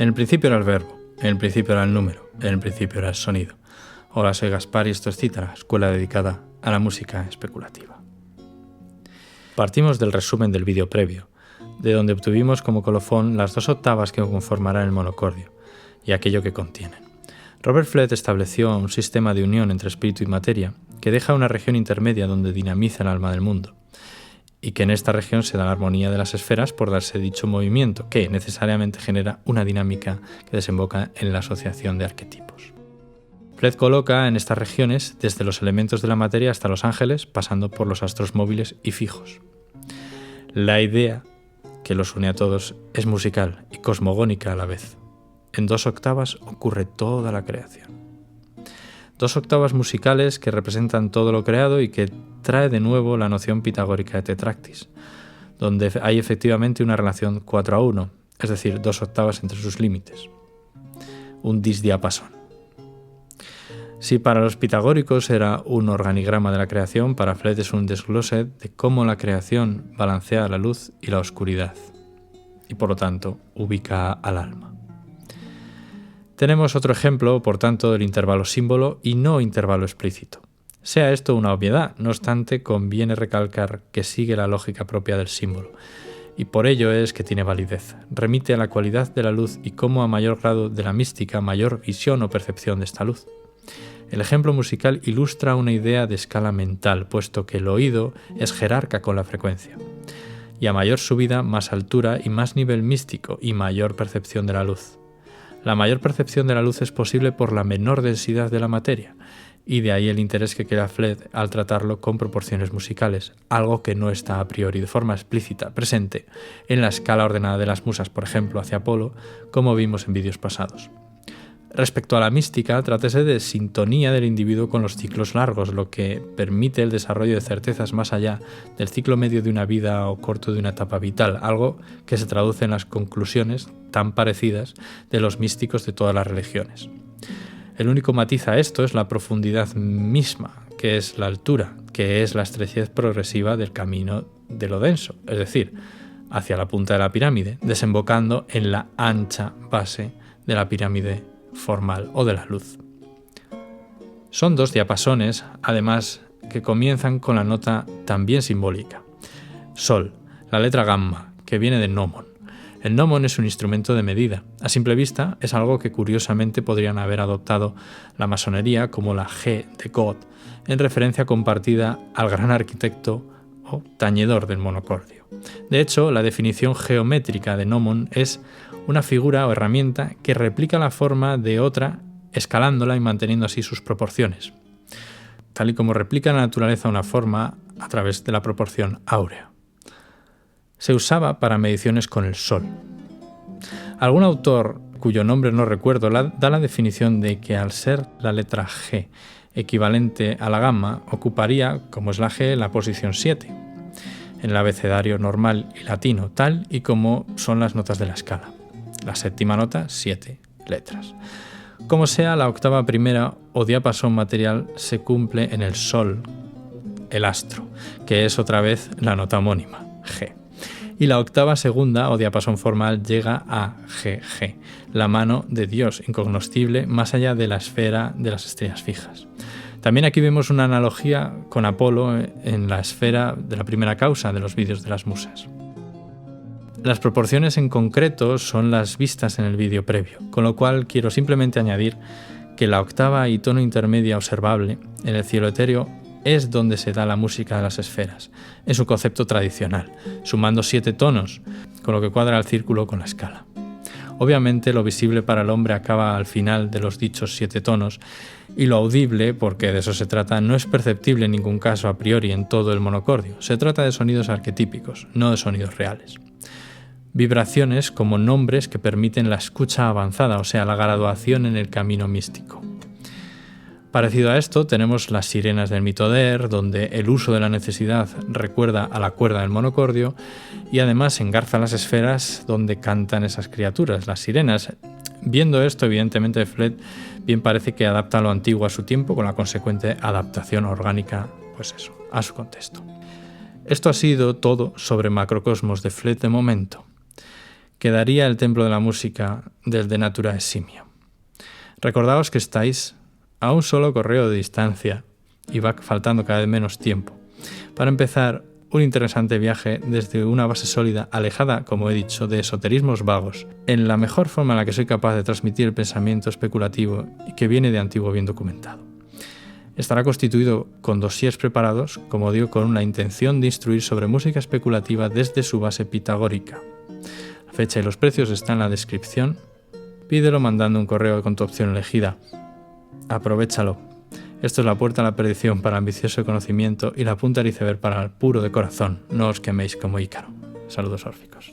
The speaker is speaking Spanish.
En el principio era el verbo, en el principio era el número, en el principio era el sonido. Hola, soy Gaspar y esto es Cítara, escuela dedicada a la música especulativa. Partimos del resumen del vídeo previo, de donde obtuvimos como colofón las 2 octavas que conformarán el monocordio y aquello que contienen. Robert Flet estableció un sistema de unión entre espíritu y materia que deja una región intermedia donde dinamiza el alma del mundo, y que en esta región se da la armonía de las esferas por darse dicho movimiento, que necesariamente genera una dinámica que desemboca en la asociación de arquetipos. Flet coloca en estas regiones desde los elementos de la materia hasta los ángeles, pasando por los astros móviles y fijos. La idea que los une a todos es musical y cosmogónica a la vez. En 2 octavas ocurre toda la creación. 2 octavas musicales que representan todo lo creado y que trae de nuevo la noción pitagórica de tetractis, donde hay efectivamente una relación 4:1, es decir, 2 octavas entre sus límites. Un disdiapasón. Si para los pitagóricos era un organigrama de la creación, para Flet es un desglose de cómo la creación balancea la luz y la oscuridad, y por lo tanto ubica al alma. Tenemos otro ejemplo, por tanto, del intervalo símbolo y no intervalo explícito. Sea esto una obviedad, no obstante, conviene recalcar que sigue la lógica propia del símbolo, y por ello es que tiene validez. Remite a la cualidad de la luz y cómo a mayor grado de la mística, mayor visión o percepción de esta luz. El ejemplo musical ilustra una idea de escala mental, puesto que el oído es jerarca con la frecuencia. Y a mayor subida, más altura y más nivel místico y mayor percepción de la luz. La mayor percepción de la luz es posible por la menor densidad de la materia, y de ahí el interés que crea Flet al tratarlo con proporciones musicales, algo que no está a priori de forma explícita presente en la escala ordenada de las musas, por ejemplo, hacia Apolo, como vimos en vídeos pasados. Respecto a la mística, trátese de sintonía del individuo con los ciclos largos, lo que permite el desarrollo de certezas más allá del ciclo medio de una vida o corto de una etapa vital, algo que se traduce en las conclusiones tan parecidas de los místicos de todas las religiones. El único matiz a esto es la profundidad misma, que es la altura, que es la estrechez progresiva del camino de lo denso, es decir, hacia la punta de la pirámide, desembocando en la ancha base de la pirámide formal o de la luz. Son 2 diapasones, además, que comienzan con la nota también simbólica. Sol, la letra gamma, que viene de gnomon. El gnomon es un instrumento de medida. A simple vista es algo que curiosamente podrían haber adoptado la masonería como la G de God, en referencia compartida al gran arquitecto o tañedor del monocordio. De hecho, la definición geométrica de gnomon es una figura o herramienta que replica la forma de otra escalándola y manteniendo así sus proporciones, tal y como replica la naturaleza una forma a través de la proporción áurea. Se usaba para mediciones con el sol. Algún autor, cuyo nombre no recuerdo, da la definición de que al ser la letra G equivalente a la gamma, ocuparía, como es la G, la posición 7, en el abecedario normal y latino, tal y como son las notas de la escala. La 7ª nota, 7 letras. Como sea, la octava primera o diapasón material se cumple en el sol, el astro, que es otra vez la nota homónima, G. Y la octava segunda o diapasón formal llega a GG, la mano de Dios, incognoscible más allá de la esfera de las estrellas fijas. También aquí vemos una analogía con Apolo en la esfera de la primera causa de los vídeos de las musas. Las proporciones en concreto son las vistas en el vídeo previo, con lo cual quiero simplemente añadir que la octava y tono intermedia observable en el cielo etéreo es donde se da la música de las esferas, en su concepto tradicional, sumando 7 tonos, con lo que cuadra el círculo con la escala. Obviamente lo visible para el hombre acaba al final de los dichos 7 tonos, y lo audible, porque de eso se trata, no es perceptible en ningún caso a priori en todo el monocordio. Se trata de sonidos arquetípicos, no de sonidos reales. Vibraciones como nombres que permiten la escucha avanzada, o sea, la graduación en el camino místico. Parecido a esto tenemos las sirenas del mito de Er, donde el uso de la necesidad recuerda a la cuerda del monocordio y además engarza las esferas donde cantan esas criaturas, las sirenas. Viendo esto, evidentemente, Flet bien parece que adapta lo antiguo a su tiempo con la consecuente adaptación orgánica, pues eso, a su contexto. Esto ha sido todo sobre Macrocosmos de Flet de momento. quedaría el templo de la música del De Natura Simio. Recordaos que estáis a un solo correo de distancia y va faltando cada vez menos tiempo para empezar un interesante viaje desde una base sólida, alejada, como he dicho, de esoterismos vagos, en la mejor forma en la que soy capaz de transmitir el pensamiento especulativo y que viene de antiguo bien documentado. Estará constituido con dosieres preparados, como digo, con una intención de instruir sobre música especulativa desde su base pitagórica. La fecha y los precios están en la descripción. Pídelo mandando un correo con tu opción elegida. Aprovéchalo. Esto es la puerta a la perdición para ambicioso conocimiento y la punta del iceberg para el puro de corazón. No os queméis como Ícaro. Saludos órficos.